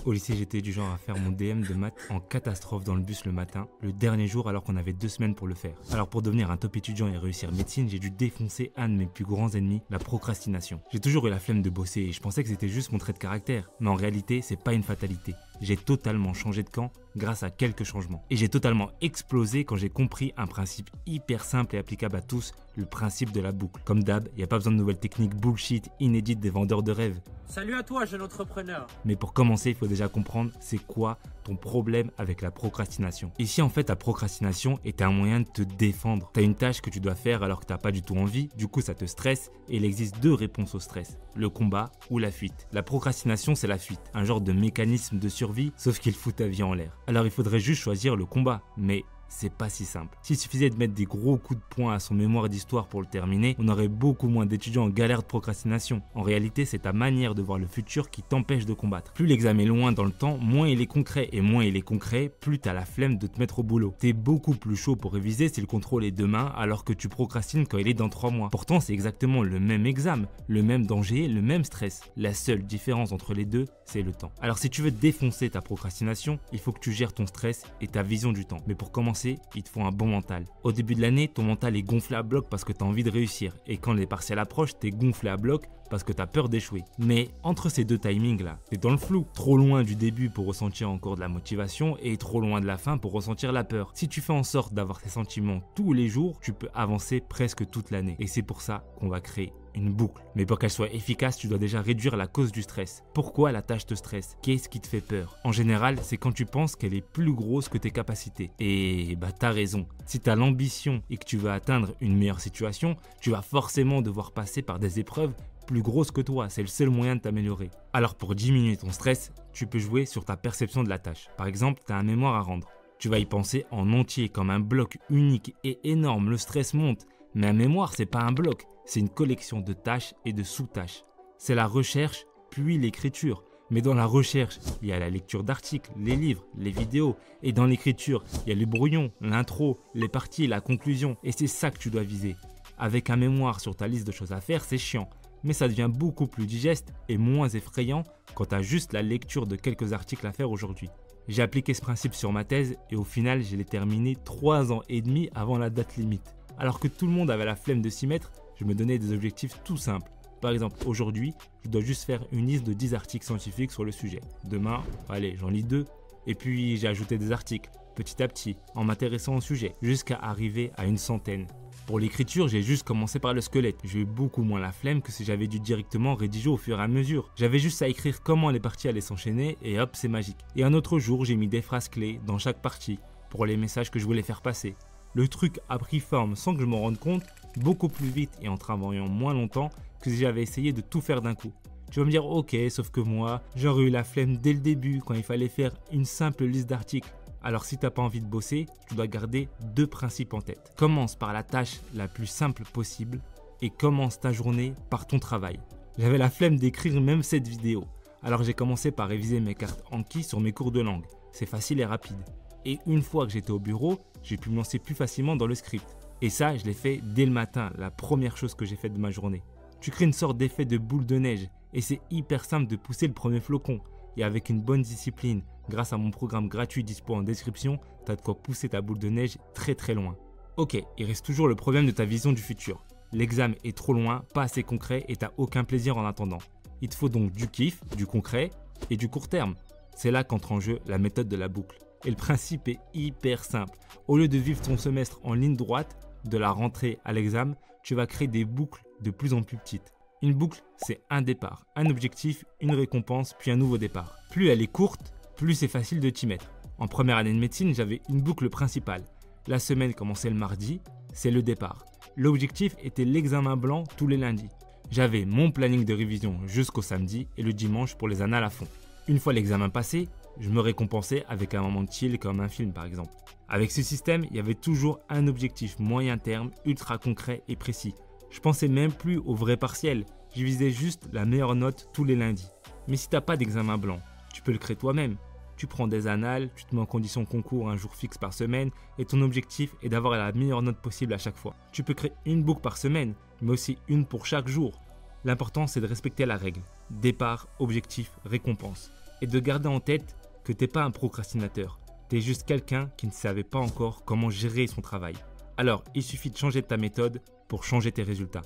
Au lycée, j'étais du genre à faire mon DM de maths en catastrophe dans le bus le matin, le dernier jour alors qu'on avait 2 semaines pour le faire. Alors pour devenir un top étudiant et réussir médecine, j'ai dû défoncer un de mes plus grands ennemis, la procrastination. J'ai toujours eu la flemme de bosser et je pensais que c'était juste mon trait de caractère, mais en réalité, c'est pas une fatalité. J'ai totalement changé de camp grâce à quelques changements. Et j'ai totalement explosé quand j'ai compris un principe hyper simple et applicable à tous, le principe de la boucle. Comme d'hab, il n'y a pas besoin de nouvelles techniques bullshit, inédites des vendeurs de rêves. Salut à toi, jeune entrepreneur. Mais pour commencer, il faut déjà comprendre c'est quoi ton problème avec la procrastination. Ici, en fait, la procrastination est un moyen de te défendre. Tu as une tâche que tu dois faire alors que tu n'as pas du tout envie, du coup ça te stresse et il existe 2 réponses au stress, le combat ou la fuite. La procrastination, c'est la fuite, un genre de mécanisme de survie, sauf qu'il fout ta vie en l'air. Alors il faudrait juste choisir le combat, mais c'est pas si simple. S'il suffisait de mettre des gros coups de poing à son mémoire d'histoire pour le terminer, on aurait beaucoup moins d'étudiants en galère de procrastination. En réalité, c'est ta manière de voir le futur qui t'empêche de combattre. Plus l'examen est loin dans le temps, moins il est concret. Et moins il est concret, plus t'as la flemme de te mettre au boulot. T'es beaucoup plus chaud pour réviser si le contrôle est demain, alors que tu procrastines quand il est dans 3 mois. Pourtant, c'est exactement le même examen, le même danger, le même stress. La seule différence entre les deux, c'est le temps. Alors si tu veux défoncer ta procrastination, il faut que tu gères ton stress et ta vision du temps. Mais pour commencer, il te faut un bon mental. Au début de l'année, ton mental est gonflé à bloc parce que tu as envie de réussir. Et quand les partiels approchent, tu es gonflé à bloc parce que tu as peur d'échouer. Mais entre ces 2 timings là, tu es dans le flou. Trop loin du début pour ressentir encore de la motivation et trop loin de la fin pour ressentir la peur. Si tu fais en sorte d'avoir ces sentiments tous les jours, tu peux avancer presque toute l'année. Et c'est pour ça qu'on va créer une boucle. Mais pour qu'elle soit efficace, tu dois déjà réduire la cause du stress. Pourquoi la tâche te stresse? Qu'est-ce qui te fait peur? En général, c'est quand tu penses qu'elle est plus grosse que tes capacités. Et bah t'as raison. Si tu as l'ambition et que tu veux atteindre une meilleure situation, tu vas forcément devoir passer par des épreuves plus grosses que toi. C'est le seul moyen de t'améliorer. Alors pour diminuer ton stress, tu peux jouer sur ta perception de la tâche. Par exemple, tu as un mémoire à rendre. Tu vas y penser en entier comme un bloc unique et énorme. Le stress monte. Mais un mémoire, c'est pas un bloc. C'est une collection de tâches et de sous-tâches. C'est la recherche, puis l'écriture. Mais dans la recherche, il y a la lecture d'articles, les livres, les vidéos. Et dans l'écriture, il y a le brouillon, l'intro, les parties, la conclusion. Et c'est ça que tu dois viser. Avec un mémoire sur ta liste de choses à faire, c'est chiant. Mais ça devient beaucoup plus digeste et moins effrayant quand tu as juste la lecture de quelques articles à faire aujourd'hui. J'ai appliqué ce principe sur ma thèse et au final, je l'ai terminée 3 ans et demi avant la date limite. Alors que tout le monde avait la flemme de s'y mettre, je me donnais des objectifs tout simples. Par exemple, aujourd'hui, je dois juste faire une liste de 10 articles scientifiques sur le sujet. Demain, allez, j'en lis 2. Et puis, j'ai ajouté des articles, petit à petit, en m'intéressant au sujet, jusqu'à arriver à une centaine. Pour l'écriture, j'ai juste commencé par le squelette. J'ai eu beaucoup moins la flemme que si j'avais dû directement rédiger au fur et à mesure. J'avais juste à écrire comment les parties allaient s'enchaîner et hop, c'est magique. Et un autre jour, j'ai mis des phrases clés dans chaque partie pour les messages que je voulais faire passer. Le truc a pris forme sans que je m'en rende compte, beaucoup plus vite et en travaillant moins longtemps que si j'avais essayé de tout faire d'un coup. Tu vas me dire ok, sauf que moi, j'aurais eu la flemme dès le début quand il fallait faire une simple liste d'articles. Alors si tu n'as pas envie de bosser, tu dois garder 2 principes en tête. Commence par la tâche la plus simple possible et commence ta journée par ton travail. J'avais la flemme d'écrire même cette vidéo. Alors j'ai commencé par réviser mes cartes Anki sur mes cours de langue. C'est facile et rapide. Et une fois que j'étais au bureau, j'ai pu me lancer plus facilement dans le script. Et ça, je l'ai fait dès le matin, la première chose que j'ai faite de ma journée. Tu crées une sorte d'effet de boule de neige et c'est hyper simple de pousser le premier flocon. Et avec une bonne discipline, grâce à mon programme gratuit dispo en description, tu as de quoi pousser ta boule de neige très très loin. Ok, il reste toujours le problème de ta vision du futur. L'examen est trop loin, pas assez concret et tu n'as aucun plaisir en attendant. Il te faut donc du kiff, du concret et du court terme. C'est là qu'entre en jeu la méthode de la boucle. Et le principe est hyper simple. Au lieu de vivre ton semestre en ligne droite, de la rentrée à l'examen, tu vas créer des boucles de plus en plus petites. Une boucle, c'est un départ, un objectif, une récompense, puis un nouveau départ. Plus elle est courte, plus c'est facile de t'y mettre. En première année de médecine, j'avais une boucle principale. La semaine commençait le mardi, c'est le départ. L'objectif était l'examen blanc tous les lundis. J'avais mon planning de révision jusqu'au samedi et le dimanche pour les annales à fond. Une fois l'examen passé, je me récompensais avec un moment de chill comme un film par exemple. Avec ce système, il y avait toujours un objectif moyen terme, ultra concret et précis. Je pensais même plus au vrai partiel, je visais juste la meilleure note tous les lundis. Mais si tu n'as pas d'examen blanc, tu peux le créer toi-même. Tu prends des annales, tu te mets en condition concours un jour fixe par semaine et ton objectif est d'avoir la meilleure note possible à chaque fois. Tu peux créer une boucle par semaine, mais aussi une pour chaque jour. L'important c'est de respecter la règle. Départ, objectif, récompense. et de garder en tête que t'es pas un procrastinateur. T'es juste quelqu'un qui ne savait pas encore comment gérer son travail. Alors, il suffit de changer ta méthode pour changer tes résultats.